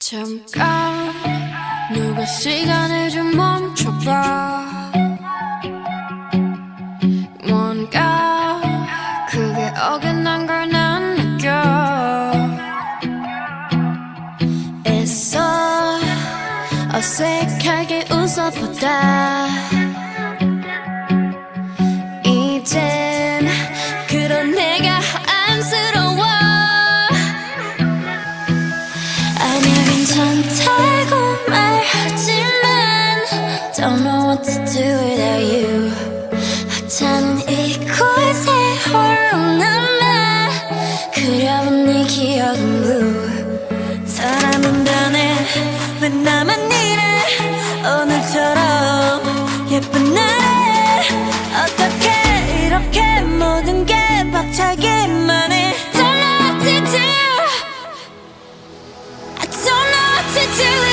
잠깐 누가 시간을 좀 멈춰봐. 뭔가 그게 어긋난 걸 난 느껴. 애써 어색하게 웃어보다 이젠 그런 내가 안쓰러워. 아니야 괜찮다고 말하지만 Don't know what to do without you. 하찮은 이곳에 홀로 남아 그려본 네 기억은 blue. 사람은 변해 왜 나만 이래 오늘처럼 예쁜 날에 어떻게 이렇게 모든 게 벅차기만 해. Don't know what to do. I don't know what to do.